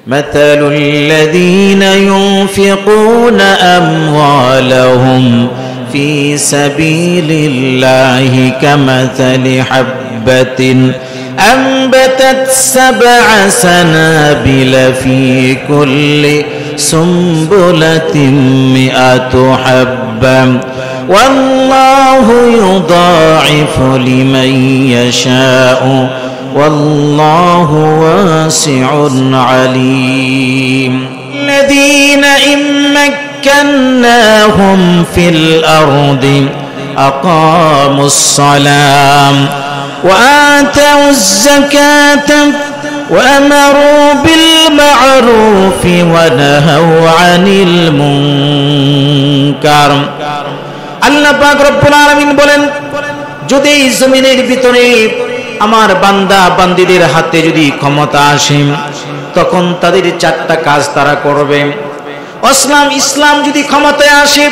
مثل الذين ينفقون أموالهم في سبيل الله كمثل حبة أنبتت 7 سنابل في كل سنبلة 100 حبة والله يضاعف لمن يشاء والله واسع عليم الذين إن مكناهم في الأرض أقاموا الصلاة وآتوا الزكاة وأمروا بالمعروف ونهوا عن المنكر আল্লাহ পাক রব্বুল আলামিন বলেন, যদি জমিনের ভিতরে আমার বান্দা বান্দীদের হাতে যদি ক্ষমতা আসে তখন তাদের 4টা কাজ তারা করবে। ইসলাম যদি ক্ষমতায় আসে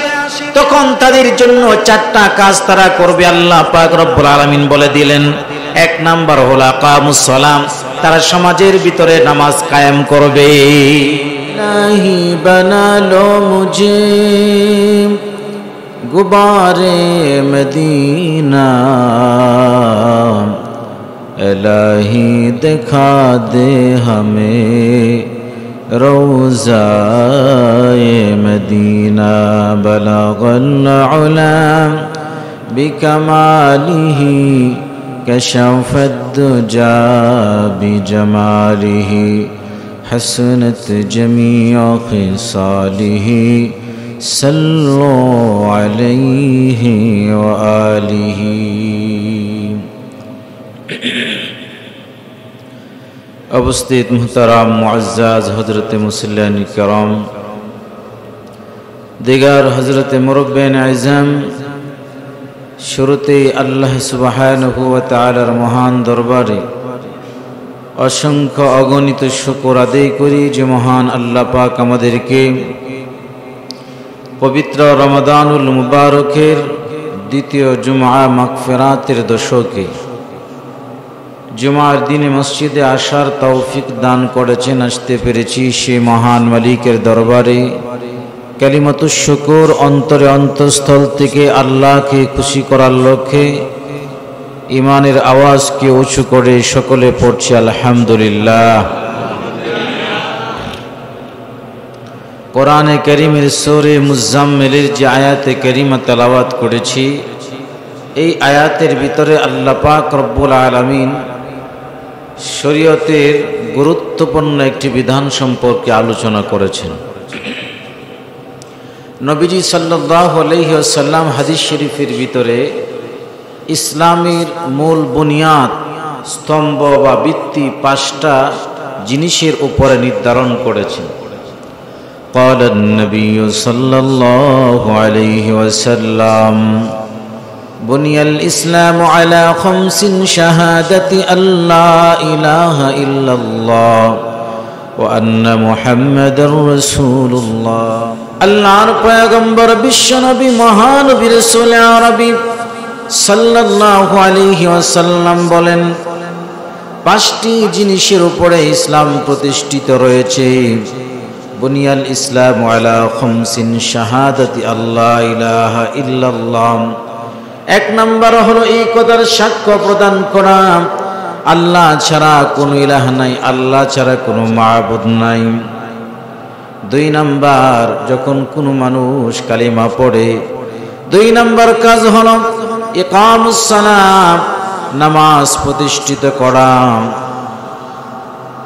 তখন তাদের জন্য 4টা কাজ তারা করবে। আল্লাহ পাক রব্বুল আলামিন বলে দিলেন, 1 নাম্বার হলো আকামুস সালাম, তারা সমাজের ভিতরে নামাজ কায়েম করবে। ইলাহি বানালো মুঝে গুবারে মদিনা, ইলাহি দেখা দে হমে রওজায়ে মদিনা, বলগল উলা বিকমালিহি কশফত দুজা বিজমালিহি হসনত জমিউ খিসালিহি সাল্লু আলাইহি ওয়া আলিহি। উপস্থিত মুহতারাম মুআজ্জাজ হযরত মুসল্লিয়ান কিরাম, দিগার হযরত মুরব্বিয়ান আযম, শুরুতে আল্লাহ সুবহানাহু ওয়া তাআলার মহান দরবারে অসংখ্য অগণিত শুকর আদায় করি যে মহান আল্লাহ পাক আমাদেরকে পবিত্র রমাদানুল মুবারকের দ্বিতীয় জুমআ মাগফিরাতের দশকে জুমার দিনে মসজিদে আসার তৌফিক দান করেছেন। আসতে পেরেছি সেই মহান মালিকের দরবারে কালিমাতুশ শুকর অন্তরে অন্তঃস্থল থেকে আল্লাহকে খুশি করার লক্ষ্যে ইমানের আওয়াজকে উঁচু করে সকলে পড়ছি আলহামদুলিল্লাহ। কোরআনে কারীমের সূরা মুজাম্মিলের যে আয়াতে কারীমা তেলাওয়াত করেছি, এই আয়াতের ভিতরে আল্লাহ পাক রব্বুল আলামিন শরীয়তের গুরুত্বপূর্ণ একটি বিধান সম্পর্কে আলোচনা করেছেন। নবীজি সাল্লাল্লাহু আলাইহি ওয়াসাল্লাম হাদিস শরীফের ভিতরে ইসলামের মূল বুনিয়াদ, স্তম্ভ বা ভিত্তি 5টা জিনিসের উপরে নির্ধারণ করেছেন। قال النبي صلى الله عليه وسلم بني الإسلام على 5 شهادة أن لا إله إلا الله وأن محمد رسول الله। আল্লাহর পয়গম্বর বিশ্বনবী মহানবী রাসূল আরবী সাল্লাল্লাহু আলাইহি ওয়াসাল্লাম বলেন, 5টি জিনিসের উপরে ইসলাম প্রতিষ্ঠিত রয়েছে। বুনিয়াল ইসলাম আলা 5 শাহাদাতি আল্লাহ ইলাহা ইল্লাল্লাহ। 1 নাম্বার হলো এই কথার সাক্ষ্য প্রদান করা আল্লাহ ছাড়া কোনো ইলাহ নাই, আল্লাহ ছাড়া কোনো মাবুদ নাই। 2 নাম্বার, যখন কোনো মানুষ কালিমা পড়ে 2 নাম্বার কাজ হলো ইকামুস সালাত, নামাজ প্রতিষ্ঠিত করা।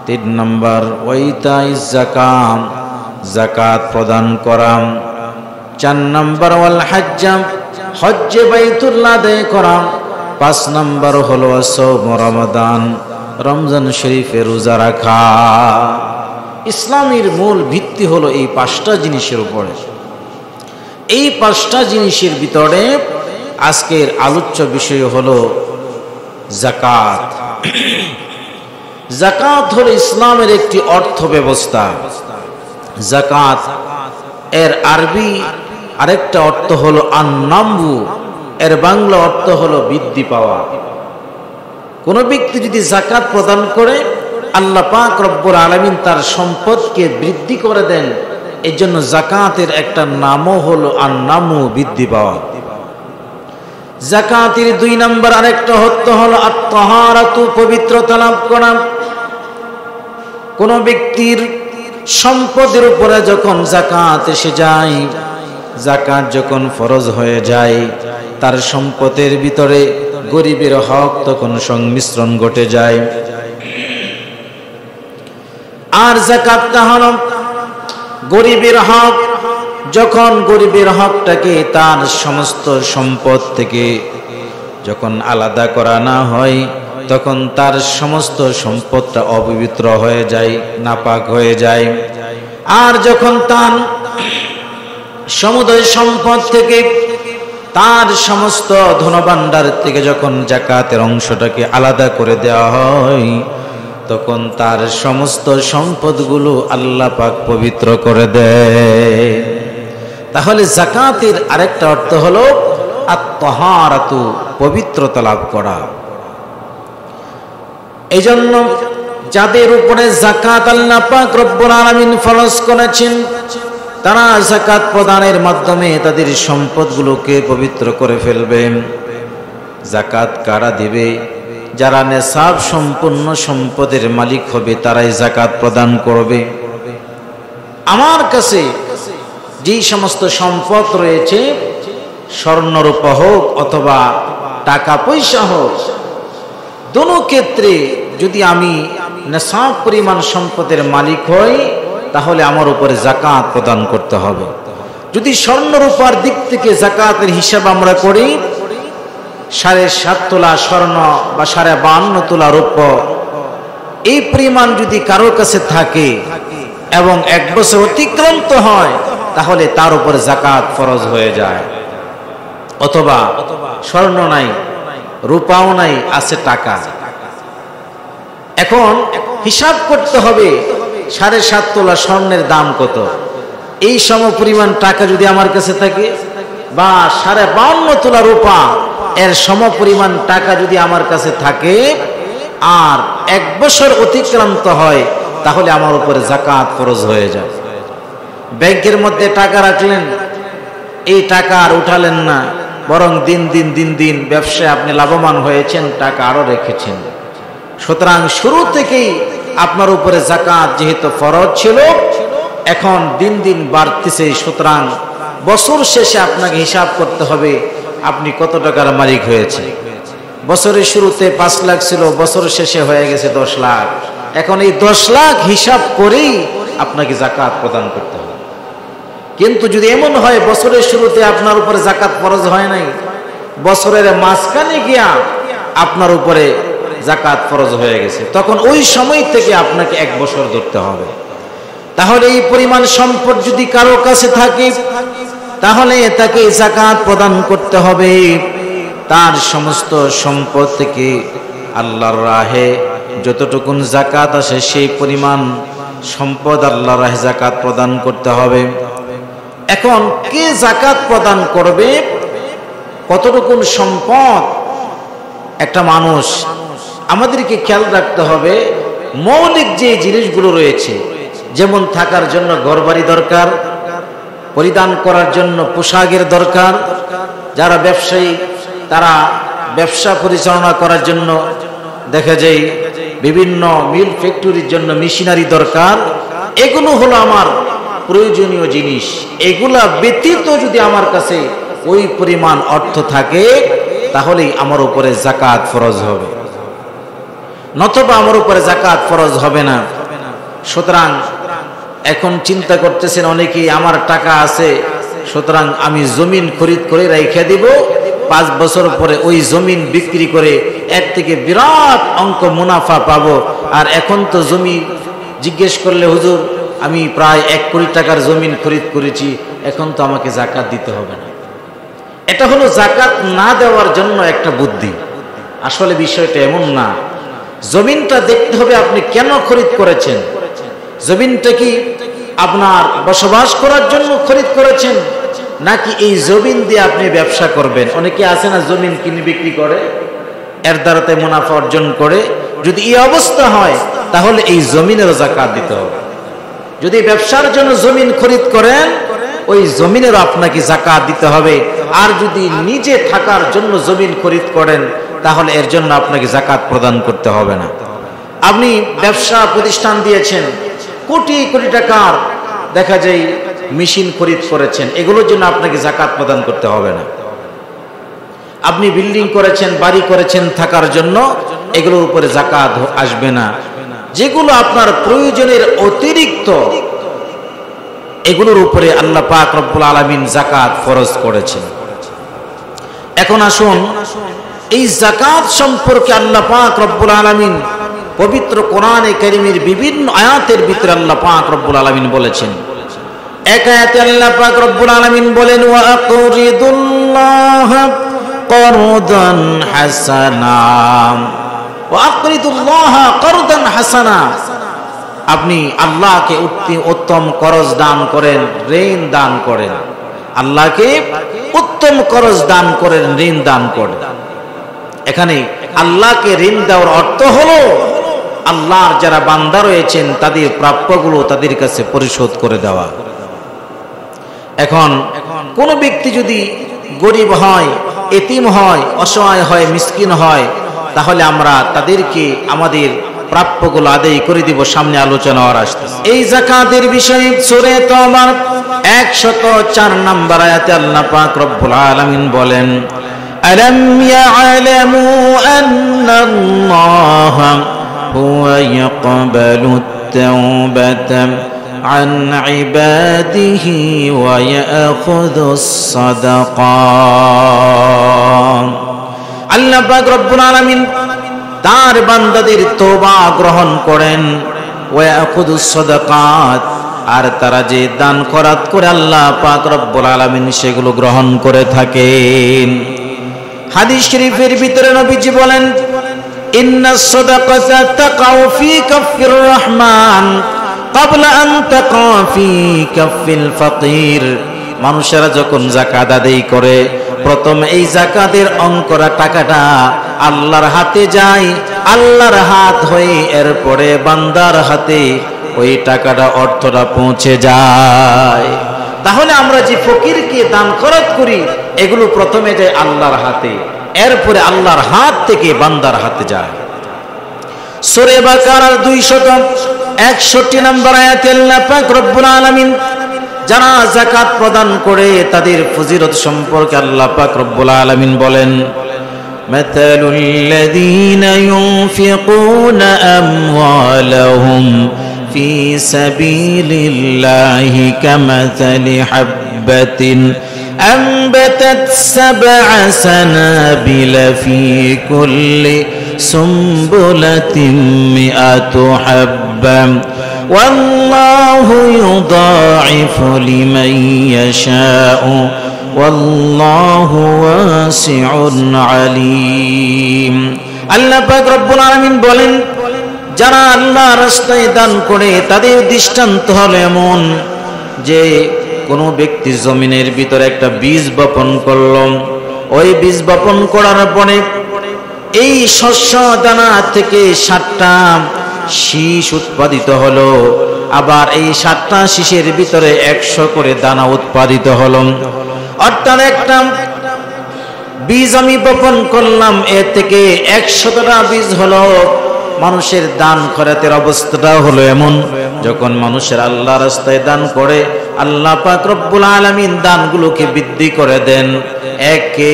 3 নাম্বার ওয়াইতাইজ যাকাত, যাকাত প্রদান করা। 4 নাম্বার ওয়াল হজ্জ, হজ্জে বাইতুল্লাহ আদায় করা। 5 নাম্বার হলো সাওম রমাদান, রমজান শরীফে রোজা রাখা। ইসলামের মূল ভিত্তি হলো এই 5টা জিনিসের উপরে। এই 5টা জিনিসের ভিতরে আজকের আলোচ্য বিষয় হলো যাকাত। যাকাত হলো ইসলামের একটি অর্থ ব্যবস্থা। যাকাত এর আরবি আরেকটা অর্থ হলো আন-নামু, এর বাংলা অর্থ হলো বৃদ্ধি পাওয়া। কোন ব্যক্তি যদি যাকাত প্রদান করে আল্লাহ পাক রব্বুল আলামিন তার সম্পদকে বৃদ্ধি করে দেন। এই জন্য যাকাতের একটা নামও হলো আন-নামু, বৃদ্ধি পাওয়া। যাকাতের 2 নম্বর আরেকটা হত্যা হলো আত-তাহারাতু, পবিত্রতা লাভ করা। কোন ব্যক্তির সম্পদের উপরে যখন যাকাত এসে যায়, যাকাত যখন ফরজ হয়ে যায়, তার সম্পদের ভিতরে গরিবের হক তখন সংমিশ্রণ ঘটে যায়। আর যাকাতটা হলো গরিবের হক। যখন গরিবের হকটাকে তার সমস্ত সম্পদ থেকে যখন আলাদা করা না হয়, তখন তার সমস্ত সম্পদটা অপবিত্র হয়ে যায়, নাপাক হয়ে যায়। আর যখন তার সমুদয় সম্পদ থেকে, তার সমস্ত ধনভাণ্ডার থেকে যখন যাকাতের অংশটাকে আলাদা করে দেওয়া হয়, তখন তার সমস্ত সম্পদগুলো আল্লাহ পাক পবিত্র করে দেয়। তাহলে যাকাতের আরেকটা অর্থ হলো আত-তাহারাতু, পবিত্রতা লাভ করা। এই জন্য যাদের উপরে যাকাত আল্লাহ পাক রব্বুল আলামিন ফরজ করেছেন, তারা যাকাত প্রদানের মাধ্যমে তাদের সম্পদগুলোকে পবিত্র করে ফেলবেন। যাকাত কারা দিবে? যারা নেশাব সম্পূর্ণ সম্পদের মালিক হবে, তারাই যাকাত প্রদান করবে। আমার কাছে যেই সমস্ত সম্পদ রয়েছে, স্বর্ণরূপা হোক অথবা টাকা পয়সা হোক, দোনো ক্ষেত্রে যদি আমি নেশাব পরিমাণ সম্পদের মালিক হই, তাহলে আমার উপরে যাকাত প্রদান করতে হবে। যদি স্বর্ণরূপার দিক থেকে যাকাতের হিসাব আমরা করি, 7.5 তোলা স্বর্ণ বা 52 তোলা রৌপ্য, এই পরিমাণ যদি কারো কাছে থাকে এবং 1 বছর অতিক্রান্ত হয়, তাহলে তার উপরে যাকাত ফরজ হয়ে যায়। অথবা স্বর্ণ নাই, রূপাও নাই, আছে টাকা। এখন হিসাব করতে হবে 7.5 তোলা স্বর্ণের দাম কত। এই সম পরিমাণ টাকা যদি আমার কাছে থাকে, বা 52.5 তোলা রূপা এর সম পরিমাণ টাকা যদি আমার কাছে থাকে, আর 1 বছর অতিক্রান্ত হয়, তাহলে আমার উপরে যাকাত ফরজ হয়ে যায়। ব্যাংকের মধ্যে টাকা রাখলেন, এই টাকা আর উঠালেন না, বরং দিন দিন ব্যবসায় আপনি লাভবান হয়েছেন, টাকা আরো রেখেছেন। সুতরাং শুরু থেকেই আপনার উপরে যাকাত যেহেতু ফরজ ছিল, এখন দিন বাড়তেছে। সুতরাং বছর শেষে আপনাকে হিসাব করতে হবে আপনি কত টাকার মালিক হয়েছে। বছরের শুরুতে 5 লাখ ছিল, বছর শেষে হয়ে গেছে 10 লাখ। এখন এই 10 লাখ হিসাব করেই আপনাকে যাকাত প্রদান করতে হবে। কিন্তু যদি এমন হয় বছরের শুরুতে আপনার উপরে যাকাত ফরজ হয় নাই, বছরের মাঝখানে গিয়া আপনার উপরে যাকাত ফরজ হয়ে গেছে, তখন ওই সময় থেকে আপনাকে 1 বছর ধরতে হবে। তাহলে এই পরিমাণ সম্পদ যদি কারো কাছে থাকে, তাহলে তাকে যাকাত প্রদান করতে হবে। তার সমস্ত সম্পদ থেকে আল্লাহর রাহে যতটুকুন যাকাত আসে, সেই পরিমাণ সম্পদ আল্লাহর রাহে যাকাত প্রদান করতে হবে। এখন কে যাকাত প্রদান করবে, কতটুকুন সম্পদ একটা মানুষ, আমাদেরকে খেয়াল রাখতে হবে। মৌলিক যে জিনিসগুলো রয়েছে, যেমন থাকার জন্য ঘরবাড়ি দরকার, পরিধান করার জন্য পোশাকের দরকার, যারা ব্যবসায়ী তারা ব্যবসা পরিচালনা করার জন্য দেখা যায় বিভিন্ন মিল ফ্যাক্টরির জন্য মেশিনারি দরকার। এগুলো হলো আমার প্রয়োজনীয় জিনিস। এগুলা ব্যতীত যদি আমার কাছে ওই পরিমাণ অর্থ থাকে, তাহলেই আমার উপরে যাকাত ফরজ হবে, নতুবা আমার উপরে যাকাত ফরজ হবে না। সুতরাং এখন চিন্তা করতেছেন অনেকেই, আমার টাকা আছে, সুতরাং আমি জমিন খরিদ করে রেখে দিব, 5 বছর পরে ওই জমিন বিক্রি করে এর থেকে বিরাট অঙ্ক মুনাফা পাবো। আর এখন তো জমি জিজ্ঞেস করলে, হুজুর আমি প্রায় 1 কোটি টাকার জমিন খরিদ করেছি, এখন তো আমাকে যাকাত দিতে হবে না। এটা হলো যাকাত না দেওয়ার জন্য একটা বুদ্ধি। আসলে বিষয়টা এমন না। জমিনটা দেখতে হবে আপনি কেন খরিদ করেছেন। জমিনটা কি আপনার বসবাস করার জন্য খরিদ করেছেন, নাকি এই জমিন দিয়ে আপনি ব্যবসা করবেন? অনেকে আছে না, জমিন কিনে বিক্রি করে, এর দ্বারাতে মুনাফা অর্জন করে। যদি এই অবস্থা হয়, তাহলে এই জমিনেরও যাকাত দিতে হবে। যদি ব্যবসার জন্য জমিন খরিদ করেন, ওই জমিনেরও আপনাকে যাকাত দিতে হবে। আর যদি নিজে থাকার জন্য জমিন খরিদ করেন, তাহলে এর জন্য আপনাকে যাকাত প্রদান করতে হবে না। আপনি ব্যবসা প্রতিষ্ঠান দিয়েছেন, কোটি কোটি টাকার দেখা যায় মেশিন খরিদ করেছেন, এগুলোর জন্য আপনাকে যাকাত প্রদান করতে হবে না। আপনি বিল্ডিং করেছেন, বাড়ি করেছেন থাকার জন্য, এগুলোর উপরে যাকাত আসবে না। যেগুলো আপনার প্রয়োজনের অতিরিক্ত, এগুলোর উপরে আল্লাহ পাক রব্বুল আলামিন যাকাত ফরজ করেছেন। এখন আসুন, এই যাকাত সম্পর্কে আল্লাহ পাক রব্বুল আলামিন পবিত্র কোরআনে কারীমের বিভিন্ন আয়াতের ভিতরে আল্লাহ পাক রব্বুল আলামিন বলেছেন। এক আয়াতে আল্লাহ পাক রব্বুল আলামিন বলেন, ওয়া আকরিদুল্লাহ করদান হাসানা, ওয়া আকরিদুল্লাহ করদান হাসানা। আপনি আল্লাহকে উত্তম করজ দান করেন, ঋণ দান করেন। আল্লাহকে উত্তম করজ দান করেন, ঋণ দান করেন। এখানে আল্লাহকে ঋণ দেওয়ার অর্থ হলো আল্লাহর যারা বান্দা রয়েছেন তাদের প্রাপ্যগুলো তাদের কাছে পরিশোধ করে দেওয়া। এখন কোন ব্যক্তি যদি গরিব হয়, এতিম হয়, অসহায় হয়, মিসকিন হয়, তাহলে আমরা তাদেরকে আমাদের প্রাপ্যগুলো আদায় করে দিব। সামনে আলোচনা আসছে এই যাকাতের বিষয়ে। সূরা তাওবার 104 নম্বর আয়াতে আল্লাহ পাক রব্বুল আলামিন বলেন, আলাম ইয়ালামু আন্নাল্লাহা হুয়া ইয়াকবালুত তাওবাতা আন ইবাদিহি ওয়া ইয়াখুযুস সাদাকাত। আল্লাহ পাক রব্বুল আলামিন তার বান্দাদের তওবা গ্রহণ করেন, ওয়া ইয়াখুযুস সাদাকাত, আর তারা যে দান খয়রাত করে আল্লাহ পাক রব্বুল আলামিন সেগুলো গ্রহণ করে থাকেন। হাদিস শরীফের ভিতরে নবীজি বলেন, ইন্নাস সাদাকাতা তাকাউ ফি কাফির রহমান ক্বাবলা আন তাকা ফি কাফিল ফাকির। মানুষেরা যখন যাকাত আদায় করে, প্রথম এই যাকাতের অঙ্করা টাকাটা আল্লাহর হাতে যায়, আল্লাহর হাত হয়ে এরপরে বান্দার হাতে ওই টাকাটা, অর্থটা পৌঁছে যায়। তাহলে আমরা যে ফকিরকে দান খয়রাত করি, এগুলো প্রথমে যায় আল্লাহর হাতে, এরপরে আল্লাহর হাত থেকে বান্দার হাতে যায়। সূরা বাকারার 261 নম্বর আয়াতে আল্লাহ পাক রব্বুল আলামিন যারা যাকাত প্রদান করে তাদের ফজিলত সম্পর্কে আল্লাহ পাক রব্বুল আলামিন বলেন, মাতালুল লাযীনা ইউনফিকুনা আমওয়ালাহুম ফি সাবিলিল্লাহি কামাসালি হাববাতিন أنبتت 7 سنابل في كل سنبلة 100 حبة والله يضاعف لمن يشاء والله واسع عليم। আল্লাহ পাক রব্বুল আলামিন বলেন, যারা আল্লাহর রাস্তায় দান করে তাদের দৃষ্টান্ত হলো এমন যে কোনো ব্যক্তি জমিনের ভিতরে একটা বীজ বপন করল, ওই বীজ বপন করার পরে এই শস্য দানা থেকে 7টা শীষ উৎপাদিত হলো, আবার এই 7টা শীষের ভিতরে 100 করে দানা উৎপাদিত হলো। অর্থাৎ একটা বীজ আমি বপন করলাম, এর থেকে 100টা বীজ হলো। মানুষের দান খয়রাতের অবস্থাটা হলো এমন, যখন মানুষের আল্লাহ রাস্তায় দান করে, আল্লাহ পাক রব্বুল আলামিন দানগুলোকে বৃদ্ধি করে দেন। একে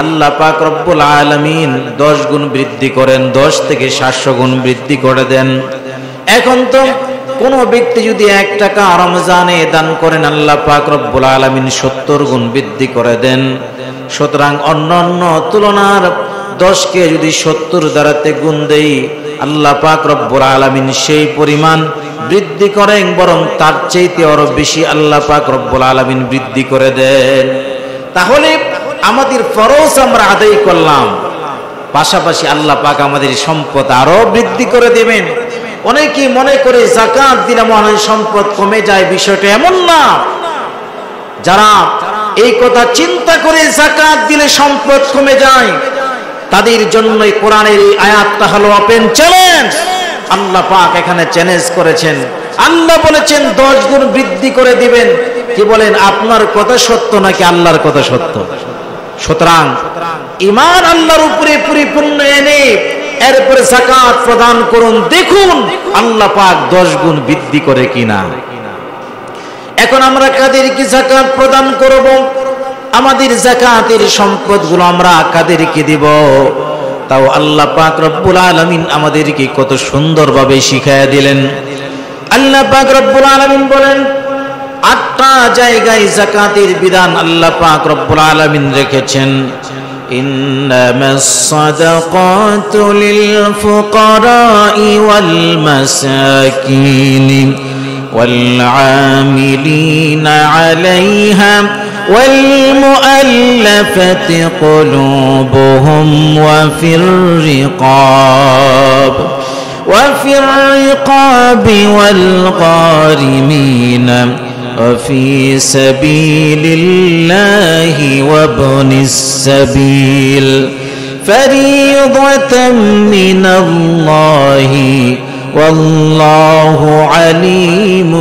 আল্লাহ পাক রব্বুল আলামিন 10 গুণ বৃদ্ধি করেন, 10 থেকে 700 গুণ বৃদ্ধি করে দেন। এখন তো কোনো ব্যক্তি যদি 1 টাকা রমজানে দান করেন, আল্লাহ পাক রব্বুল আলামিন 70 গুণ বৃদ্ধি করে দেন। সুতরাং অন্যান্য তুলনার 10কে যদি 70 দ্বারাতে গুণ দেই, আল্লাহ পাক রব্বুল আলামিন সেই পরিমাণ বৃদ্ধি করেন, বরং তার চাইতে আরো বেশি আল্লাহ পাক রব্বুল আলামিন বৃদ্ধি করে দেন। তাহলে আমাদের ফরজ আমরা আদায় করলাম, পাশাপাশি আল্লাহ পাক আমাদের সম্পদ আরো বৃদ্ধি করে দেবেন। অনেকে মনে করে যাকাত দিলে মনে হয় সম্পদ কমে যায়, বিষয়টা এমন না। যারা এই কথা চিন্তা করে যাকাত দিলে সম্পদ কমে যায়, তাদের জন্য কোরআনের এই আয়াতটা হলো ওপেন চ্যালেঞ্জ। আল্লাহ পাক এখানে চ্যালেঞ্জ করেছেন। আল্লাহ বলেছেন 10 গুণ বৃদ্ধি করে দিবেন। কি বলেন, আপনার কথা সত্য নাকি আল্লাহর কথা সত্য? সুতরাং ঈমান আল্লাহর উপরে পরিপূর্ণ এনে এরপরে যাকাত প্রদান করুন, দেখুন আল্লাহ পাক 10 গুণ বৃদ্ধি করে কিনা। এখন আমরা কাদেরকে যাকাত প্রদান করব? আমাদের যাকাতের সম্পদগুলো আমরা কাদেরকে দিব? তাও আল্লাহ পাক রব্বুল আলামিন আমাদেরকে কত সুন্দরভাবে শিখায়া দিলেন। আল্লাহ পাক রব্বুল আলামিন বলেন, 8টা জায়গায় যাকাতের বিধান আল্লাহ পাক রব্বুল আলামিন রেখেছেন। ইন্নামাস সাদাকাতু লিল ফুকারাই ওয়াল মাসাকিন ওয়াল আমিলিনা আলাইহা ওয়াল মুআল্লাফাতি কুলুবুহুম ওয়া ফির রিকাব وفي الرقاب والغارمين وفي سبيل الله وابن السبيل فريضة من الله والله عليم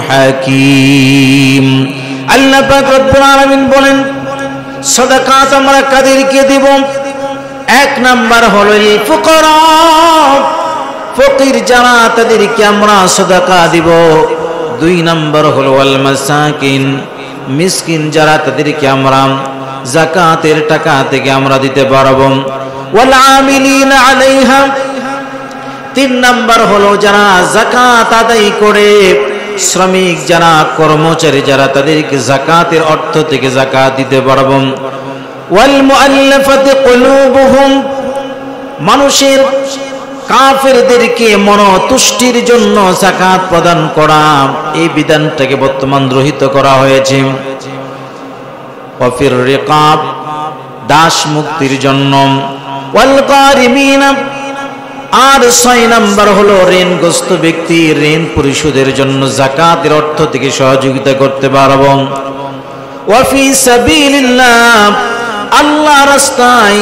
حكيم। আল্লাহ পাক রব্বুল আলামিন বলেন, সাদাকাত আমরা কাদেরকে দেব? 1 নাম্বার হলো ফুকারা, ফকির যারা তাদেরকে আমরা সাদাকা দিব। 2 নাম্বার হলো ওয়াল মাসাকিন, মিসকিন যারা তাদেরকে আমরা যাকাতের টাকা থেকে আমরা দিতে পারবো। ওয়াল আমিলিনা আলাইহা, 3 নাম্বার হলো যারা যাকাত আদায় করে, শ্রমিক যারা, কর্মচারী যারা, তাদেরকে যাকাতের অর্থ থেকে যাকাত দিতে পারবো। ওয়াল মুআল্লাফাতি কুলুবুহুম, মানুষের কাফেরদেরকে মনতুষ্টির জন্য যাকাত প্রদান করা, এই বিধানটাকে বর্তমান রহিত করা হয়েছে। ওয়াফির রিকাব, দাস মুক্তির জন্য। ওয়াল গারিমিনা, আর 6 নাম্বার হলো ঋণগ্রস্ত ব্যক্তি, ঋণ পরিশোধের জন্য যাকাতের অর্থ থেকে সহযোগিতা করতে পারব। ওয়াফি সাবিলিল্লাহ, আল্লাহর রাস্তায়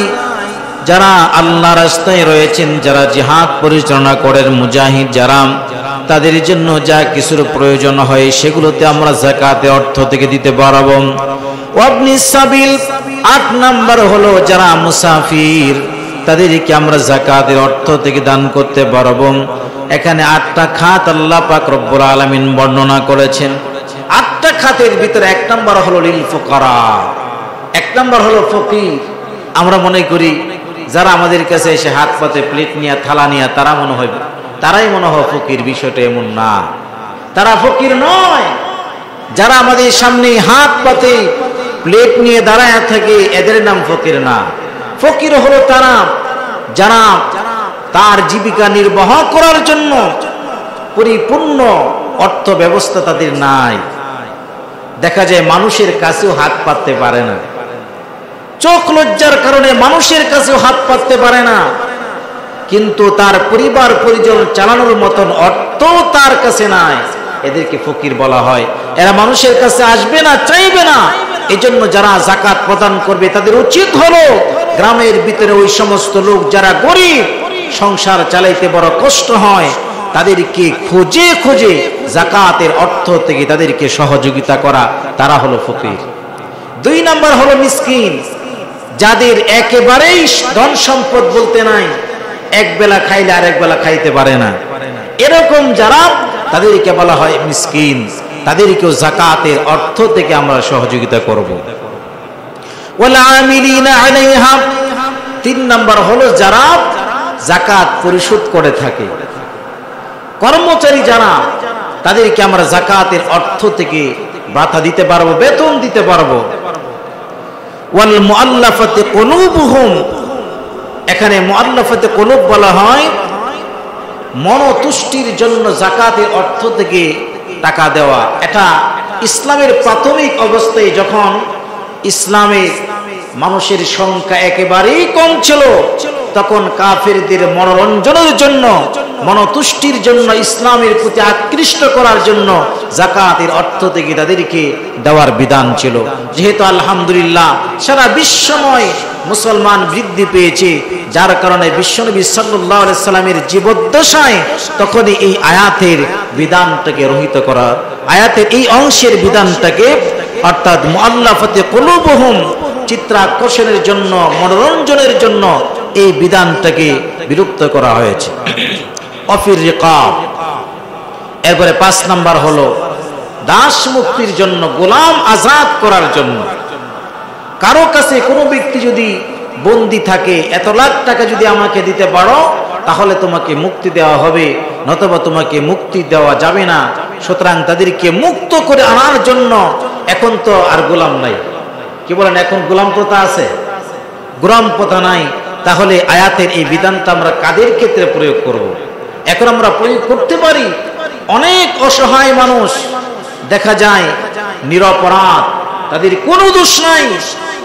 যারা আল্লাহ রাস্তায় রয়েছেন, যারা জিহাদ পরিচালনা করেন, মুজাহিদ যারা, তাদের জন্য যা কিছুর প্রয়োজন হয় সেগুলোতে আমরা যাকাতের অর্থ থেকে দিতে পারবো। ওয়াবনিস সাবিল, 8 নাম্বার হলো যারা মুসাফির, তাদেরকে আমরা যাকাতের অর্থ থেকে দান করতে পারবো। এখানে 8টা খাত আল্লাহ পাক রব্বুল আলামিন বর্ণনা করেছেন। 8টা খাতের ভিতরে 1 নাম্বার হলো লিল ফুকারা, 1 নাম্বার হলো ফকির। আমরা মনে করি যারা আমাদের কাছে এসে হাত পাতে, প্লেট নিয়ে, থালা নিয়ে, তারাই মনে হয় ফকির। বিষয়টা এমন না, তারা ফকির নয়। যারা আমাদের সামনে হাত পাতে, প্লেট নিয়ে দাঁড়ায় থাকে, এদের নাম ফকির না। ফকির হলো তারা যারা তার জীবিকা নির্বাহ করার জন্য পরিপূর্ণ অর্থ ব্যবস্থা তাদের নাই। দেখা যায় মানুষের কাছেও হাত পাততে পারে না, চোখ লজ্জার কারণে মানুষের কাছেও হাত পাততে পারে না, কিন্তু তার পরিবার পরিজন চালানোর মতন অর্থ তার কাছে নাই। এদেরকে ফকির বলা হয়। এরা মানুষের কাছে আসবে না, চাইবে না। এজন্য যারা যাকাত প্রদান করবে তাদের উচিত হলো গ্রামের ভিতরে ওই সমস্ত লোক যারা গরিব, সংসার চালাইতে বড় কষ্ট হয়, তাদেরকে খুঁজে খুঁজে যাকাতের অর্থ থেকে তাদেরকে সহযোগিতা করা, তারা হলো ফকির। 2 নাম্বার হলো মিসকিন, যাদের একেবারেই ধন সম্পদ বলতে নাই, এক বেলা খাইলে আরেক বেলা খাইতে পারে না, এরকম যারা, তাদেরকে বলা হয় মিসকিন। তাদেরকেও যাকাতের অর্থ থেকে আমরা সহযোগিতা করব। ওয়াল আমিলিনা আলাইহা, 3 নাম্বার হলো যারা যাকাত পরিশোধ করে থাকে, কর্মচারী যারা, তাদেরকে আমরা যাকাতের অর্থ থেকে ভাতা দিতে পারবো, বেতন দিতে পারবো। ওয়াল মুআল্লাফাতি কুলুবুহুম, এখানে মুআল্লাফাতি কুলুব বলা হয় মনতুষ্টির জন্য যাকাতের অর্থ থেকে টাকা দেওয়া। এটা ইসলামের প্রাথমিক অবস্থায় যখন ইসলামের মানুষের সংখ্যা একেবারেই কম ছিল, তখন কাফেরদের মনোরঞ্জনের জন্য, মনতুষ্টির জন্য, ইসলামের প্রতি আকৃষ্ট করার জন্য যাকাতের অর্থ থেকে তাদেরকে দেওয়ার বিধান ছিল। যেহেতু আলহামদুলিল্লাহ সারা বিশ্বময় মুসলমান বৃদ্ধি পেয়েছে, যার কারণে বিশ্বনবী সাল্লাল্লাহু আলাইহি সাল্লামের জীবদ্দশায় তখনই এই আয়াতের বিধানটাকে রহিত করা, আয়াতের এই অংশের বিধানটাকে অর্থাৎ মুআল্লাফাতে কুলুবুহুম চিত্রাকর্ষণের জন্য, মনোরঞ্জনের জন্য এই বিধানটাকে বিলুপ্ত করা হয়েছে। অফির রিকাব, এরপরে 5 নাম্বার হলো দাস মুক্তির জন্য, গোলাম আজাদ করার জন্য। কারো কাছে কোনো ব্যক্তি যদি বন্দী থাকে, এত লাখ টাকা যদি আমাকে দিতে পারো তাহলে তোমাকে মুক্তি দেওয়া হবে, নতুবা তোমাকে মুক্তি দেওয়া যাবে না। সুতরাং তাদেরকে মুক্ত করে আনার জন্য এখন তো আর গোলাম নাই, কি বলেন, এখন গোলাম প্রথা আছে? গোলাম প্রথা নাই। তাহলে আয়াতের এই বিধানটা আমরা কাদের ক্ষেত্রে প্রয়োগ করব? এখন আমরা প্রয়োগ করতে পারি অনেক অসহায় মানুষ দেখা যায় নিরপরাধ, তাদের কোনো দোষ নাই,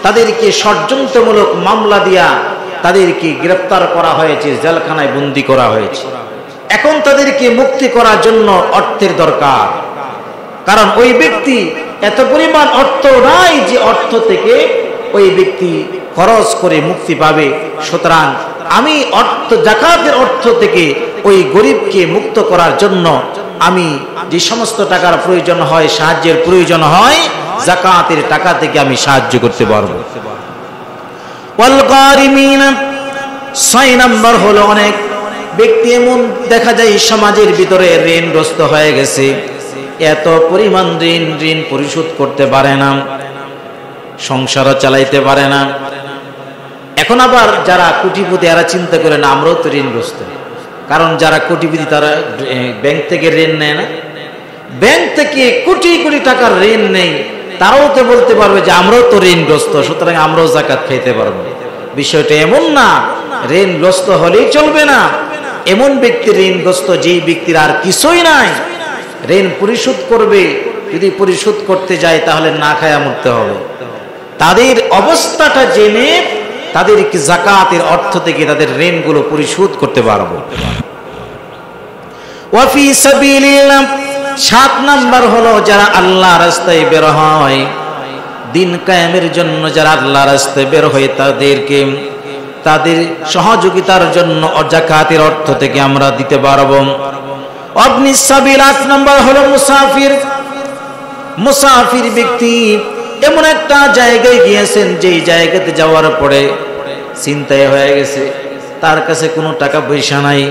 তাদেরকে ষড়যন্ত্রমূলক মামলা দিয়া তাদেরকে গ্রেফতার করা হয়েছে, জেলখানায় বন্দী করা হয়েছে। এখন তাদেরকে মুক্তি করার জন্য অর্থের দরকার, কারণ ওই ব্যক্তি এত পরিমাণ অর্থ নাই যে অর্থ থেকে ওই ব্যক্তি খরচ করে মুক্তি পাবে। সুতরাং আমি যাকাতের অর্থ থেকে ওই গরিবকে মুক্ত করার জন্য আমি যে সমস্ত টাকার প্রয়োজন হয়, সাহায্যের প্রয়োজন হয়, যাকাতের টাকা থেকে আমি সাহায্য করতে পারবো। ওয়াল গারিমিন, 6 নাম্বার হলো অনেক ব্যক্তি এমন দেখা যায় সমাজের ভিতরে ঋণগ্রস্ত হয়ে গেছে, এত পরিমাণ ঋণ পরিশোধ করতে পারে না, সংসারও চালাইতে পারে না। এখন আবার যারা কোটিপতি এরা চিন্তা করে না আমরাও তো ঋণগ্রস্ত, কারণ যারা কোটিপতি তারা ব্যাংক থেকে ঋণ নেয় না, ব্যাংক থেকে কোটি কোটি টাকার ঋণ নেই, তারাও তো বলতে পারবে যে আমরাও তো ঋণগ্রস্ত, সুতরাং আমরাও যাকাত খাইতে পারবো। বিষয়টা এমন না, ঋণগ্রস্ত হলেই চলবে না। এমন ব্যক্তি ঋণগ্রস্ত যেই ব্যক্তির আর কিছুই নাই, ঋণ পরিশোধ করবে, যদি পরিশোধ করতে যায় তাহলে না খায়া মরতে হবে। তাদের অবস্থাটা জেনে তাদেরকে যাকাতের অর্থ থেকে তাদের ঋণগুলো পরিশোধ করতে পারবো। ওয়াফি সাবিলিল্লাহ, 7 নাম্বার হলো যারা আল্লাহর রাস্তায় বের হয়, দিন কায়েমের জন্য যারা আল্লাহর রাস্তায় বের হয় তাদেরকে তাদের সহযোগিতার জন্য যাকাতের অর্থ থেকে আমরা দিতে পারবো। ইবনে সাবিল, 8 নাম্বার হলো মুসাফির। মুসাফির ব্যক্তি এমন একটা জায়গায় গিয়েছেন যেই জায়গাতে যাওয়ার পরে চিন্তায় হয়ে গেছে তার কাছে কোনো টাকা পয়সা নাই।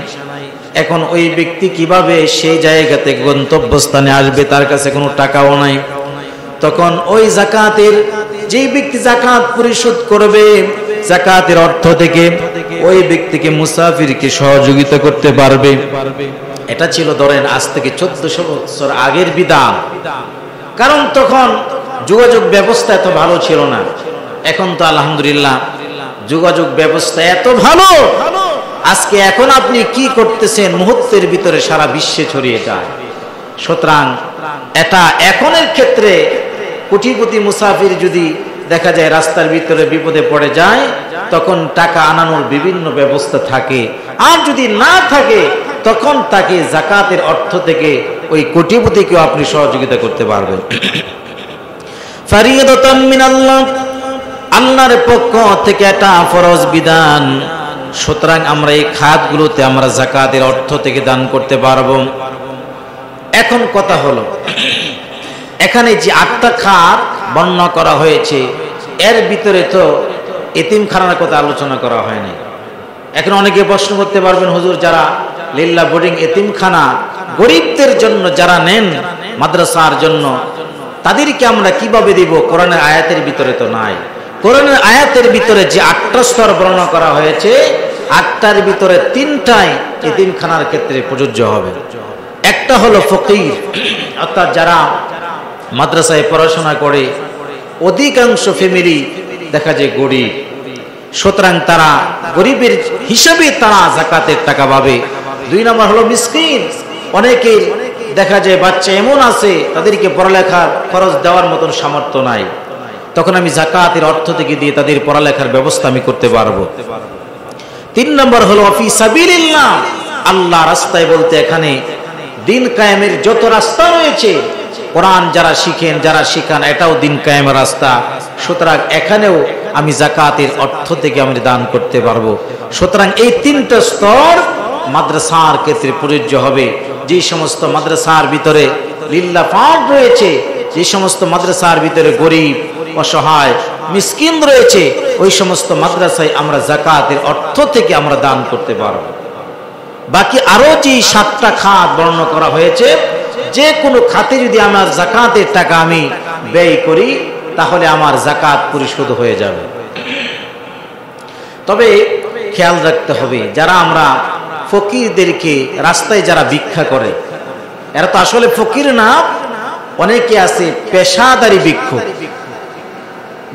এখন ওই ব্যক্তি কিভাবে সেই জায়গাতে গন্তব্যস্থানে আসবে, তার কাছে কোনো টাকাও নাই। তখন ওই যাকাতের যেই ব্যক্তি যাকাত পরিশোধ করবে যাকাতের অর্থ থেকে, ওই ব্যক্তিকে মুসাফিরকে সহযোগিতা করতে পারবে। এটা ছিল ধরেন আজ থেকে 1400 বছর আগের বিধান, কারণ তখন যোগাযোগ ব্যবস্থা এত ভালো ছিল না। এখন তো আলহামদুলিল্লাহ যোগাযোগ ব্যবস্থা এত ভালো, আজকে এখন আপনি কি করতেছেন মুহূর্তের ভিতরে সারা বিশ্বে ছড়িয়ে যায়। সুতরাং এটা এখনের ক্ষেত্রে কোটিপতি মুসাফির যদি দেখা যায় রাস্তার ভিতরে বিপদে পড়ে যায়, তখন টাকা আনানোর বিভিন্ন ব্যবস্থা থাকে। আর যদি না থাকে তখন তাকে যাকাতের অর্থ থেকে ওই কোটিপতিকেও আপনি সহযোগিতা করতে পারবেন। ফারিদাতাম মিনাল্লাহ, আল্লাহর পক্ষ থেকে এটা ফরজ বিধান। সুতরাং আমরা এই খাতগুলোতে আমরা যাকাতের অর্থ থেকে দান করতে পারবো। এখন কথা হলো, এখানে যে 8টা খাত বর্ণনা করা হয়েছে এর ভিতরে তো এতিমখানার কথা আলোচনা করা হয়নি। এখন অনেকে প্রশ্ন করতে পারবেন, হুজুর যারা লিল্লাহ বোর্ডিং এতিমখানা গরিবদের জন্য যারা নেন মাদ্রাসার জন্য, তাদেরকে আমরা কিভাবে দিব? কোরআনের আয়াতের ভিতরে তো নাই। কোরআনের আয়াতের ভিতরে যে 8টা স্তর বর্ণনা করা হয়েছে, 8টার ভিতরে 3টাই এতিমখানার ক্ষেত্রে প্রযোজ্য হবে। একটা হলো ফকির, অর্থাৎ যারা মাদ্রাসায় পড়াশোনা করে, অধিকাংশ ফ্যামিলি দেখা যায় গরিব, সুতরাং তারা গরিবের হিসাবে তারা যাকাতের টাকা পাবে। 2 নম্বর হলো মিসকিন, অনেকের দেখা যায় বাচ্চা এমন আছে তাদেরকে পড়ালেখার খরচ দেওয়ার মতন সামর্থ্য নাই, তখন আমি যাকাতের অর্থ থেকে দিয়ে তাদের পড়ালেখার ব্যবস্থা আমি করতে পারবো। 3 নম্বর হলো ফি সাবিলিল্লাহ, আল্লাহ রাস্তায় বলতে এখানে দিন কায়েমের যত রাস্তা রয়েছে, কোরআন যারা শিখেন যারা শিখান এটাও দিন কায়েমের রাস্তা। সুতরাং এখানেও আমি জাকাতের অর্থ থেকে আমি দান করতে পারবো। সুতরাং এই তিনটা স্তর মাদ্রাসার ক্ষেত্রে প্রযোজ্য হবে। যে সমস্ত মাদ্রাসার ভিতরে লিল্লাহ ফান্ড রয়েছে, যে সমস্ত মাদ্রাসার ভিতরে গরিব অসহায় মিসকিন রয়েছে, ওই সমস্ত মাদ্রাসায় আমরা জাকাতের অর্থ থেকে আমরা দান করতে পারবো। বাকি আরো যে 7টা খাত বর্ণনা করা হয়েছে, যে কোনো খাতে যদি আমার জাকাতের টাকা আমি ব্যয় করি তাহলে আমার জাকাত পরিশোধ হয়ে যাবে। তবে খেয়াল রাখতে হবে, যারা আমরা ফকিরদেরকে রাস্তায় যারা ভিক্ষা করে, এরা তো আসলে ফকির না, অনেকে আছে পেশাদারি ভিক্ষুক।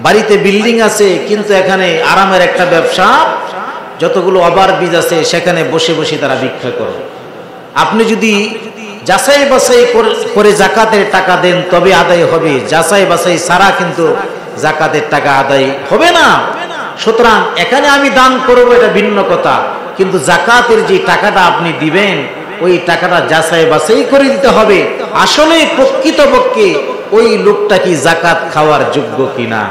বাড়িতে বিল্ডিং আছে কিন্তু এখানে আরামের একটা ব্যবসা, যতগুলো ওভারব্রিজ আছে সেখানে বসে বসে তারা ভিক্ষা করে। আপনি যদি যাচাই বাছাই করে জাকাতের টাকা দেন তবে আদায় হবে, যাচাই বাছাই ছাড়া কিন্তু জাকাতের টাকা আদায় হবে না। সুতরাং এখানে আমি দান করব এটা ভিন্ন কথা, কিন্তু জাকাতের যে টাকাটা আপনি দিবেন ওই টাকাটা যাচাই বাছাই করে দিতে হবে, আসলে প্রকৃতপক্ষে ওই লোকটা কি জাকাত খাওয়ার যোগ্য কিনা।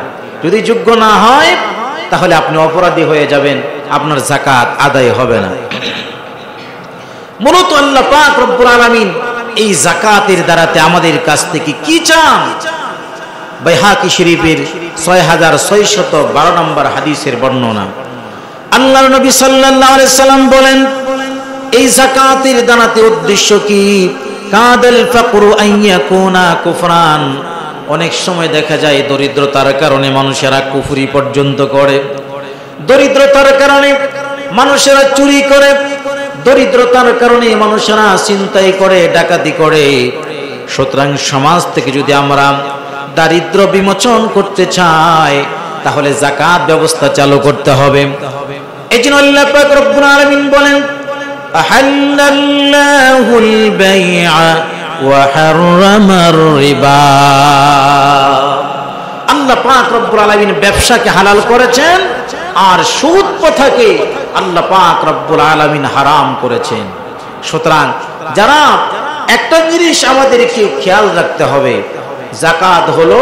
যদি যোগ্য না হয় তাহলে আপনি অপরাধী হয়ে যাবেন, আপনার জাকাত আদায় হবে না। মূলত আল্লাহ পাক রব্বুল আলামিন এই জাকাতের দ্বারাতে আমাদের কাছ থেকে কি চান? বাইহাকি শরীফের 6612 নম্বর হাদিসের বর্ণনা, আল্লাহর নবী সাল্লাল্লাহু আলাইহি সাল্লাম বলেন, এই জাকাতের দানাতে উদ্দেশ্য কি? কাদাল ফাকরু আইয়াকুনা কুফরান। অনেক সময় দেখা যায় দরিদ্রতার কারণে মানুষেরা কুফরি পর্যন্ত করে, দরিদ্রতার কারণে মানুষেরা চুরি করে, দরিদ্রতার কারণে মানুষেরা ছিনতাই করে, ডাকাতি করে। সুতরাং সমাজ থেকে যদি আমরা দারিদ্র বিমোচন করতে চাই তাহলে জাকাত ব্যবস্থা চালু করতে হবে। এজন্য আল্লাহ পাক রব্বুল আলামিন বলেন, আহাল্লাল্লাহুল বাই'a ওয়া হাররামার রিবা। আল্লাহ পাক রব্বুল আলামিন ব্যবসাকে হালাল করেছেন আর সুদ প্রথাকে আল্লাহ পাক রব্বুল আলামিন হারাম করেছেন। সুতরাং যারা একটা জিনিস আমাদেরকে খেয়াল রাখতে হবে, জাকাত হলো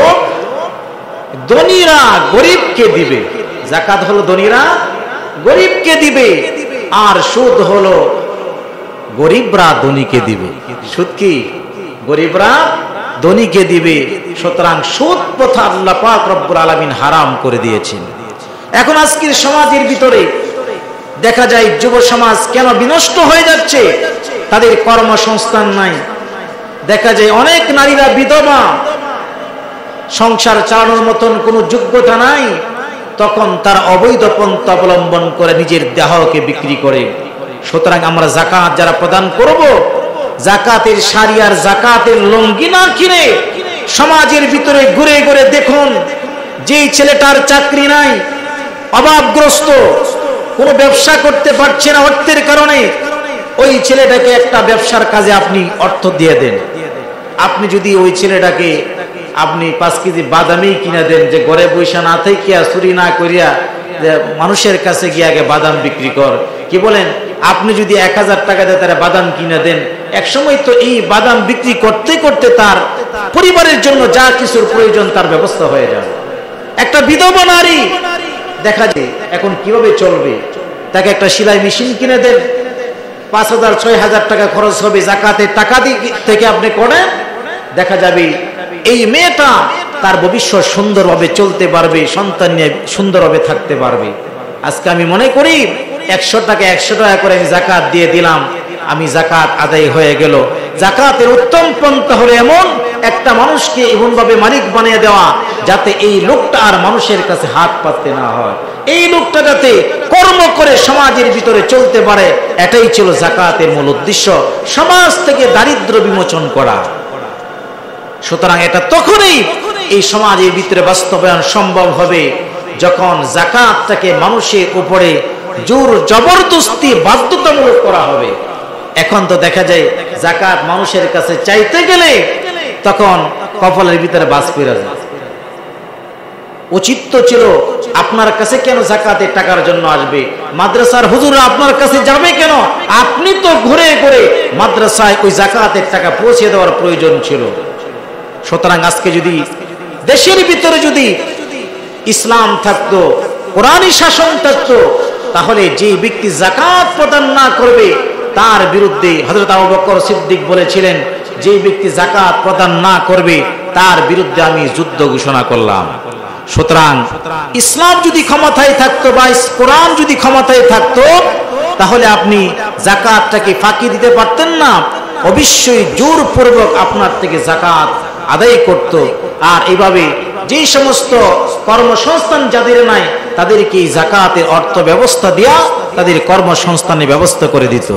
ধনীরা গরিবকে দিবে, জাকাত হলো ধনীরা গরিবকে দিবে, আর সুদ হলো গরিবরা ধনীকে দিবে। সুদ কি? গরিবরা ধনীকে দিবে। সুতরাং সুদ প্রথা আল্লাহ পাক রব্বুল আলামিন হারাম করে দিয়েছেন। এখন আজকের সমাজের ভিতরে দেখা যায় যুব সমাজ কেন বিনষ্ট হয়ে যাচ্ছে? তাদের কর্মসংস্থান নাই। দেখা যায় অনেক নারীরা বিধবা, সংসার চালানোর মতন কোনো যোগ্যতা নাই, তখন তার অবৈধ পন্থা অবলম্বন করে নিজের দেহকে বিক্রি করে। সুতরাং আমরা জাকাত যারা প্রদান করব, জাকাতের শাড়ি আর জাকাতের লুঙ্গি না কিনে সমাজের ভিতরে ঘুরে ঘুরে দেখুন, যেই ছেলেটার চাকরি নাই, অভাবগ্রস্ত, কোনো ব্যবসা করতে পারছে না অর্থের কারণে, ওই ছেলেটাকে একটা ব্যবসার কাজে আপনি অর্থ দিয়ে দেন। আপনি যদি ওই ছেলেটাকে আপনি 5 কেজি বাদামই কিনে দেন, যে ঘরে বৈশা না থেকে চুরি না করিয়া যে মানুষের কাছে গিয়ে আগে বাদাম বিক্রি কর, কি বলেন? আপনি যদি 1000 টাকা দিয়ে তারা বাদাম কিনে দেন, এক সময় তো এই বাদাম বিক্রি করতে করতে তার পরিবারের জন্য যা কিছুর প্রয়োজন তার ব্যবস্থা হয়ে যাবে। একটা বিধবা নারী দেখা যায় এখন কিভাবে চলবে, তাকে একটা সেলাই মেশিন কিনে দেন, 5000-6000 টাকা খরচ হবে, জাকাতের টাকা থেকে আপনি করেন, দেখা যাবে এই মেয়েটা তার ভবিষ্যৎ সুন্দরভাবে চলতে পারবে, সন্তান নিয়ে সুন্দরভাবে থাকতে পারবে। আজকে আমি মনে করি 100 টাকা 100 টাকা করে আমি জাকাত দিয়ে দিলাম, আমি জাকাত আদায় হয়ে গেল। জাকাতের উত্তম পন্থা হলো এমন একটা মানুষকে এমনভাবে মালিক বানিয়ে দেওয়া যাতে এই লোকটা আর মানুষের কাছে হাত পাততে না হয়, এই লোকটা যাতে কর্ম করে সমাজের ভিতরে চলতে পারে। এটাই ছিল জাকাতের মূল উদ্দেশ্য, সমাজ থেকে দারিদ্র বিমোচন করা। সুতরাং এটা তখনই এই সমাজের ভিতরে বাস্তবায়ন সম্ভব হবে যখন জাকাতটাকে মানুষের উপরে জোর জবরদস্তি বাধ্যতামূলক করা হবে। এখন তো দেখা যায় জাকাত মানুষের কাছে চাইতে গেলে তখন কপালের ভিতরে বাজ পড়ে যায়। উচিত তো ছিল আপনার কাছে কেন জাকাতের টাকার জন্য আসবে? মাদ্রাসার হুজুররা আপনার কাছে যাবে কেন? আপনি তো ঘুরে ঘুরে মাদ্রাসায় ওই জাকাতের টাকা পৌঁছে দেওয়ার প্রয়োজন ছিল। সুতরাং আজকে যদি দেশের ভিতরে যদি ইসলাম থাকতো, কোরআনী শাসন থাকতো, তাহলে যে ব্যক্তি যাকাত প্রদান না করবে তার বিরুদ্ধে হযরত আবু বকর সিদ্দিক বলেছিলেন, যে ব্যক্তি যাকাত প্রদান না করবে তার বিরুদ্ধে আমি যুদ্ধ ঘোষণা করলাম। সুতরাং ইসলাম যদি ক্ষমতায় থাকতো বা কোরআন যদি ক্ষমতায় থাকতো তাহলে আপনি যাকাতটাকে ফাঁকি দিতে পারতেন না, অবশ্যই জোরপূর্বক আপনার থেকে যাকাত আদায় করত। আর এইভাবে যে সমস্ত কর্মসংস্থান যাদের নাই তাদেরকে যাকাতের অর্থ ব্যবস্থা দিয়া তাদের কর্মসংস্থানের ব্যবস্থা করে দিত।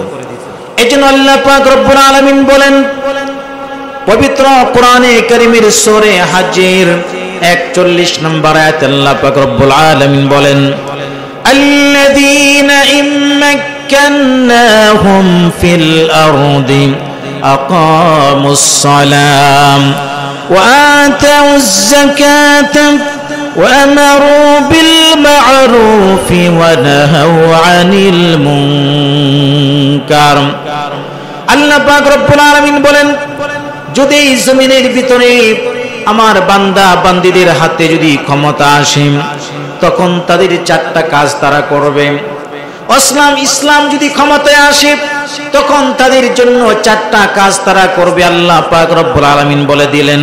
এজন্য আল্লাহ পাক রব্বুল আলামিন বলেন পবিত্র কোরআনে কারীমের সূরা হজের 41 নম্বর আয়াতে আল্লাহ পাক রব্বুল আলামিন বলেন আল্লাযীনা ইম্মাক্কান্নাহুম ফিল আরদি আকামুস সালাম ওয়া আতাউয যাকাতা ওয়া আমারু বিল মা'রুফি ওয়া নাহাউ আনিল মুনকার। আল্লাহ পাক রব্বুল আলামিন বলেন যদি জমিনের ভিতরে আমার বান্দা বান্দীদের হাতে যদি ক্ষমতা আসে তখন তাদের চারটা কাজ তারা করবে। ইসলাম যদি ক্ষমতায় আসে তখন তাদের জন্য চারটা কাজ তারা করবে। আল্লাহ পাক রব্বুল আলামিন বলে দিলেন,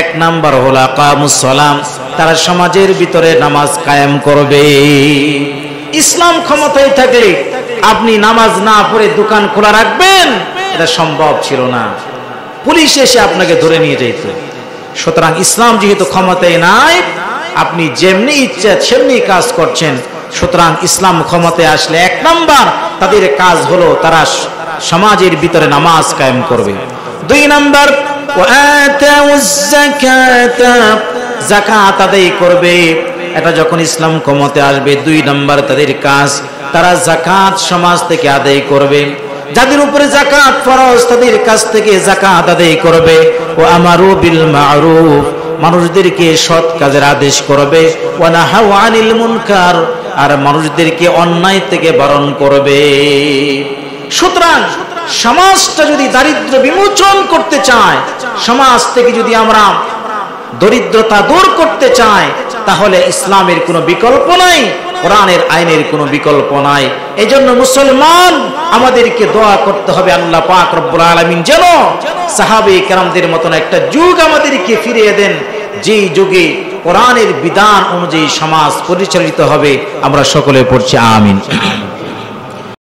এক নাম্বার হলো আকামুস সালাম, তারা সমাজের ভিতরে নামাজ কায়েম করবে। ইসলাম ক্ষমতায় থাকলে আপনি নামাজ না পড়ে দোকান খোলা রাখবেন, এটা সম্ভব ছিল না, পুলিশ এসে আপনাকে ধরে নিয়ে যেত। সুতরাং ইসলাম যেহেতু ক্ষমতায় নাই, আপনি যেমনি ইচ্ছা সেমনি কাজ করছেন। সুতরাং ইসলাম ক্ষমতায় আসলে এক নাম্বার তাদের কাজ হলো তারা সমাজের ভিতরে নামাজ কায়েম করবে। দুই নাম্বার যাকাত আদায় করবে। এটা যখন ইসলাম ক্ষমতায় আসবে দুই নাম্বার তাদের কাজ, তারা যাকাত সমাজ থেকে আদায় করবে। যাদের উপরে যাকাত ফরজ তাদের কাছ থেকে যাকাত আদায় করবে। ও আমারু বিল মা'রুফ, মানুষদেরকে সৎ কাজের আদেশ করবে। ওয়া নাহাউ আনিল মুনকার, আর মানুষদেরকে অন্যায় থেকে বারণ করবে। সুতরাং সমাজটা যদি দারিদ্র বিমোচন করতে চায়, সমাজ থেকে যদি আমরা দরিদ্রতা দূর করতে চাই, তাহলে ইসলামের কোনো বিকল্প নাই, কোরআনের আইনের কোনো বিকল্প নাই। এজন্য মুসলমান আমাদেরকে দোয়া করতে হবে আল্লাহ পাক রব্বুল আলামিন যেন সাহাবে কেরামদের মতন একটা যুগ আমাদেরকে ফিরিয়ে দেন, যেই যুগে কোরআনের বিধান অনুযায়ী সমাজ পরিচালিত হবে। আমরা সকলে পড়ছি আমিন।